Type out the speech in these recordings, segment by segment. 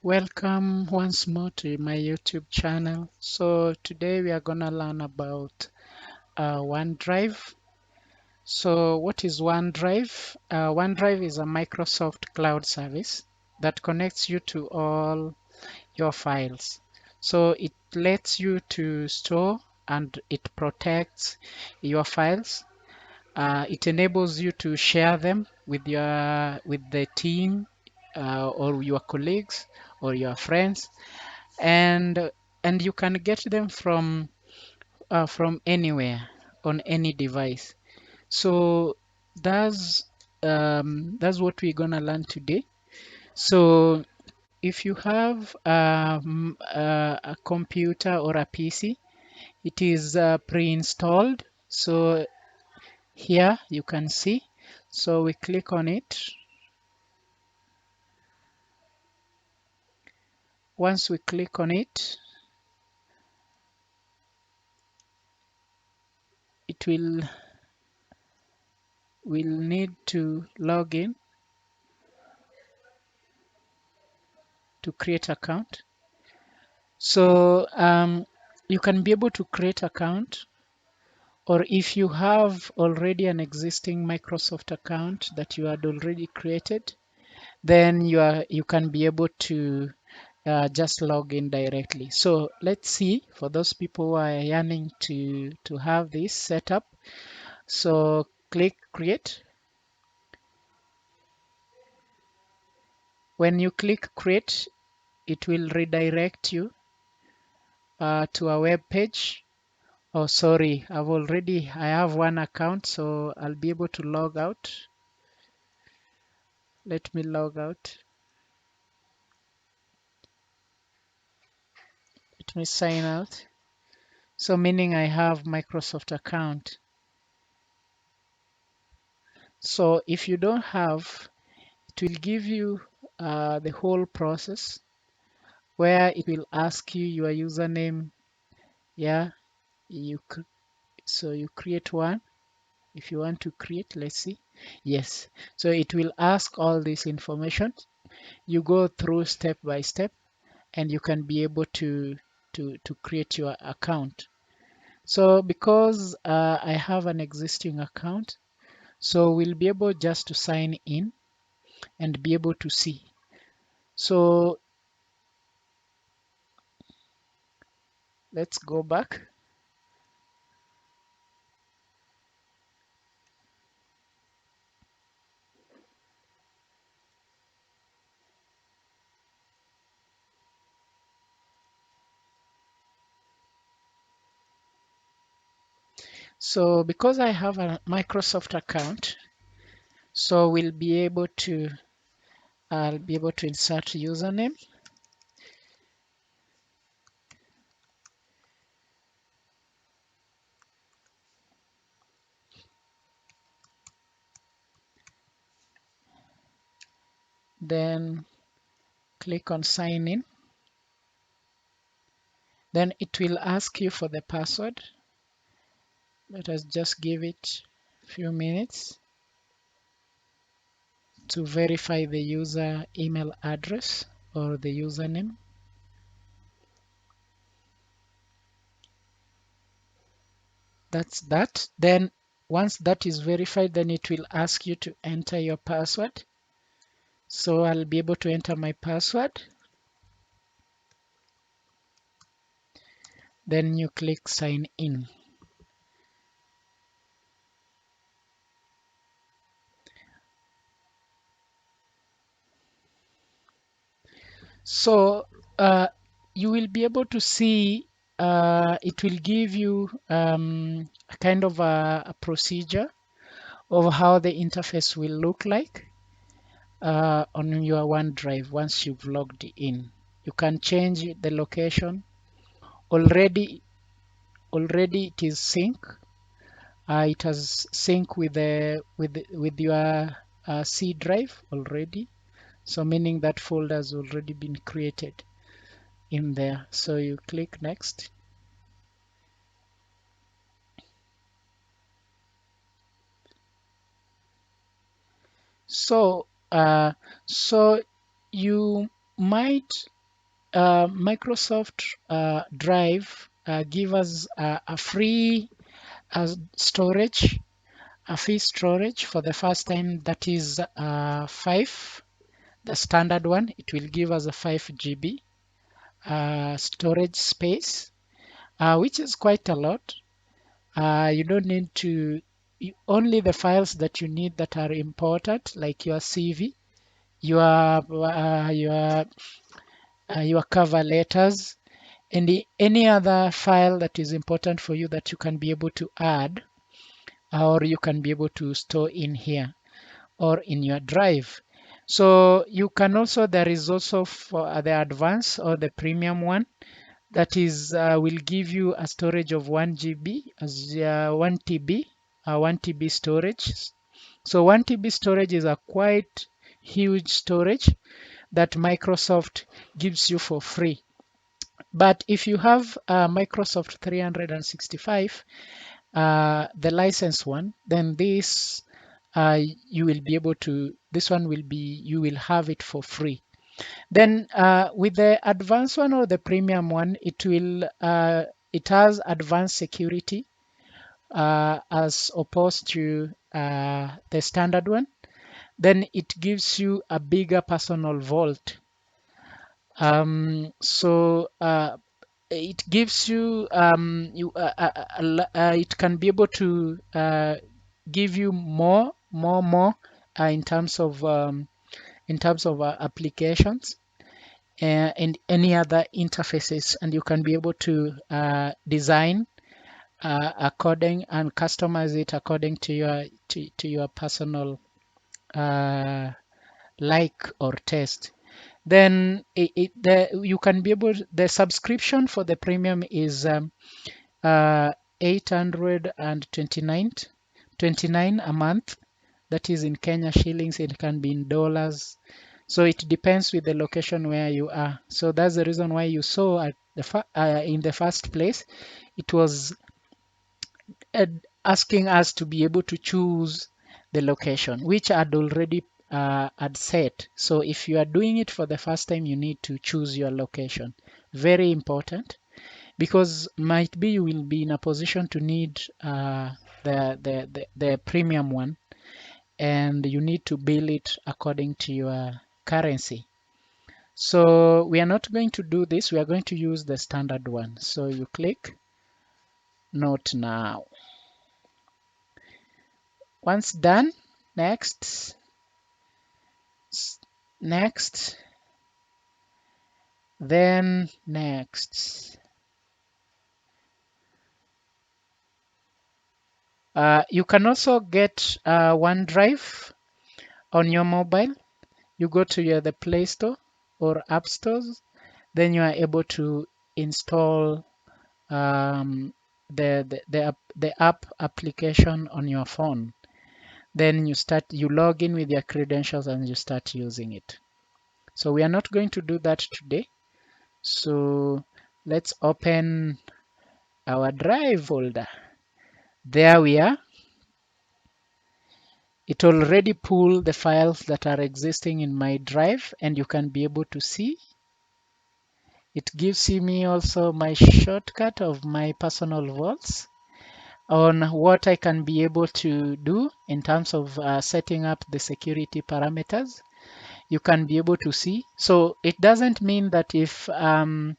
Welcome once more to my YouTube channel. So today we are gonna learn about OneDrive. So what is OneDrive? OneDrive is a Microsoft cloud service that connects you to all your files. So it lets you to store and it protects your files. It enables you to share them with the team or your colleagues or your friends, and you can get them from anywhere on any device. So that's that's what we're gonna learn today. So if you have a computer or a PC, it is pre-installed. So here you can see. So we click on it. Once we click on it, it will need to log in to create account. So you can be able to create account, or if you have already an existing Microsoft account that you had already created, then you can be able to just log in directly. So let's see, for those people who are yearning to have this set up. So click create. When you click create, it will redirect you to a web page. Oh, sorry, I have one account, so I'll be able to log out. Let me log out. Let me sign out. So meaning I have Microsoft account. So if you don't have, it will give you the whole process where it will ask you your username. Yeah, so you create one. If you want to create, let's see. Yes, so it will ask all this information. You go through step by step, and you can be able to create your account. So because I have an existing account, so we'll be able just to sign in and be able to see. So let's go back. So because I have a Microsoft account, so I'll be able to insert username. Then click on sign in. Then it will ask you for the password. Let us just give it a few minutes to verify the user email address or the username. That's that. Then once that is verified, then it will ask you to enter your password. So I'll be able to enter my password. Then you click sign in. So you will be able to see it will give you a kind of a procedure of how the interface will look like on your OneDrive once you've logged in. You can change the location. Already it is sync. It has sync with with your C drive already. So meaning that folder has already been created in there. So you click next. So so you might Microsoft Drive give us a free storage, a free storage for the first time. That is 5, the standard one. It will give us a 5 GB storage space, which is quite a lot. You don't need to, only the files that you need that are important, like your CV, your your cover letters, and any other file that is important for you that you can be able to add, or you can be able to store in here or in your drive. So you can also, there is also for the advanced or the premium one, that is will give you a storage of 1 GB as 1 TB, 1 TB storage. So 1 TB storage is a quite huge storage that Microsoft gives you for free. But if you have Microsoft 365, the license one, then this you will be able to, this one will be, you will have it for free. Then with the advanced one or the premium one, it will it has advanced security as opposed to the standard one. Then it gives you a bigger personal vault. So it gives you, it can be able to give you more in terms of applications and any other interfaces, and you can be able to design according and customize it according to your personal like or taste. Then you can be able, the subscription for the premium is 829 a month. That is in Kenya shillings. It can be in dollars. So it depends with the location where you are. So that's the reason why you saw at in the first place, it was asking us to be able to choose the location, which I'd already had set. So if you are doing it for the first time, you need to choose your location. Very important, because might be you will be in a position to need the premium one, and you need to bill it according to your currency. So we are not going to do this. We are going to use the standard one. So you click Note Now. Once done, next, next, then next. You can also get OneDrive on your mobile. You go to the Play Store or App Stores, then you are able to install the app application on your phone. Then you log in with your credentials and you start using it. So we are not going to do that today. So let's open our Drive folder. There we are. It already pulled the files that are existing in my drive, and you can be able to see. It gives me also my shortcut of my personal vaults on what I can be able to do in terms of setting up the security parameters. You can be able to see. So it doesn't mean that if the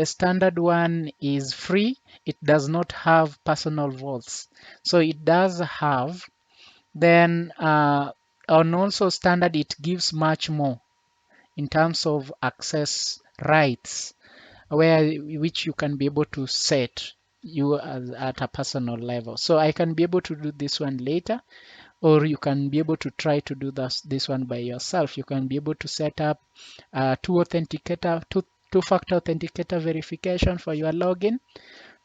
standard one is free, it does not have personal vaults. So it does have. Then on also standard, it gives much more in terms of access rights, which you can be able to set you at a personal level. So I can be able to do this one later, or you can be able to try to do this one by yourself. You can be able to set up two-factor authenticator verification for your login,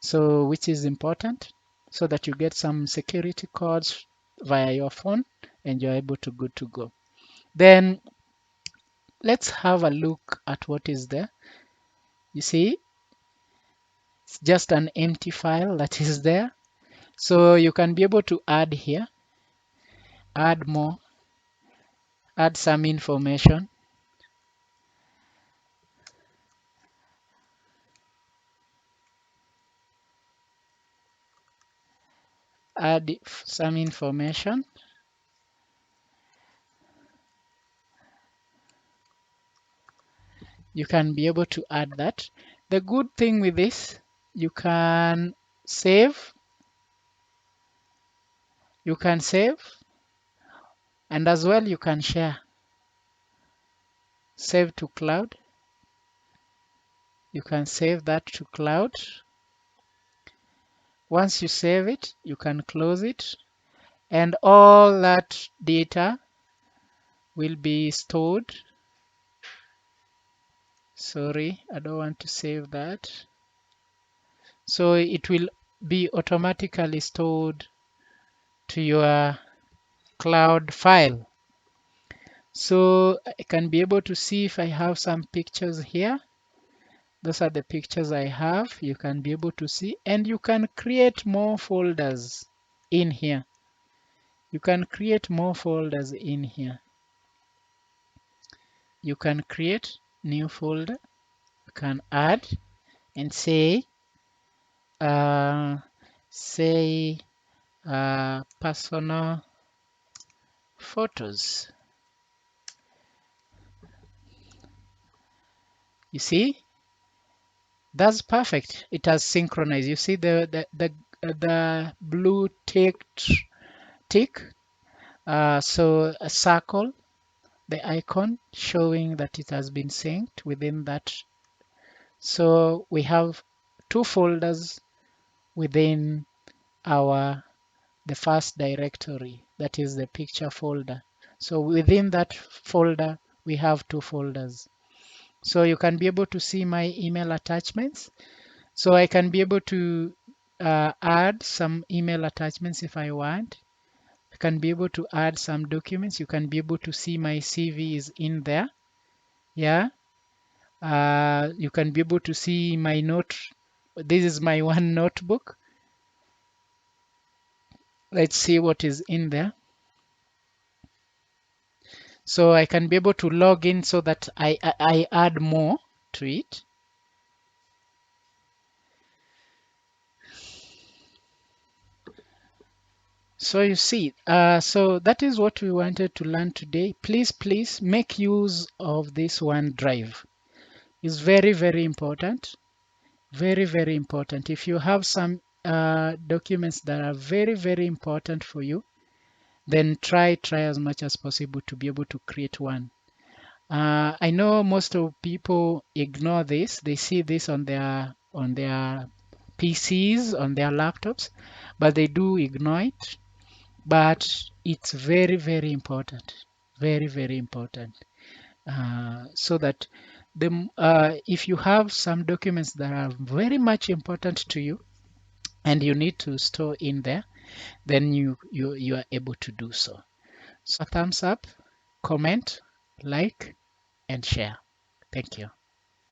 so which is important, so that you get some security codes via your phone and you're able to good to go. Then let's have a look at what is there. You see, it's just an empty file that is there. So you can be able to add here, add more, add some information. add some information. You can be able to add that. The good thing with this, you can save, you can save, and as well you can share. Save to cloud. You can save that to cloud. Once you save it, you can close it, and all that data will be stored. Sorry, I don't want to save that. So it will be automatically stored to your cloud file. So I can be able to see if I have some pictures here. Those are the pictures I have. You can be able to see, and you can create more folders in here. You can create more folders in here. You can create new folder. You can add and say, uh, say personal photos. You see, that's perfect. It has synchronized. You see the blue tick. So a circle, the icon showing that it has been synced within that. So we have two folders within the first directory, that is the picture folder. So within that folder, we have two folders. So you can be able to see my email attachments. So I can be able to add some email attachments if I want. I can be able to add some documents. You can be able to see my CV is in there. Yeah. You can be able to see my note. This is my one notebook. Let's see what is in there. So I can be able to log in so that I add more to it. So you see, so that is what we wanted to learn today. Please make use of this OneDrive. It's very, very important. Very, very important. If you have some documents that are very, very important for you, then try as much as possible to be able to create one. I know most of people ignore this. They see this on their PCs, on their laptops, but they do ignore it. But it's very, very important. Very, very important. So that if you have some documents that are very much important to you and you need to store in there, then you are able to do so. So thumbs up, comment, like, and share. Thank you.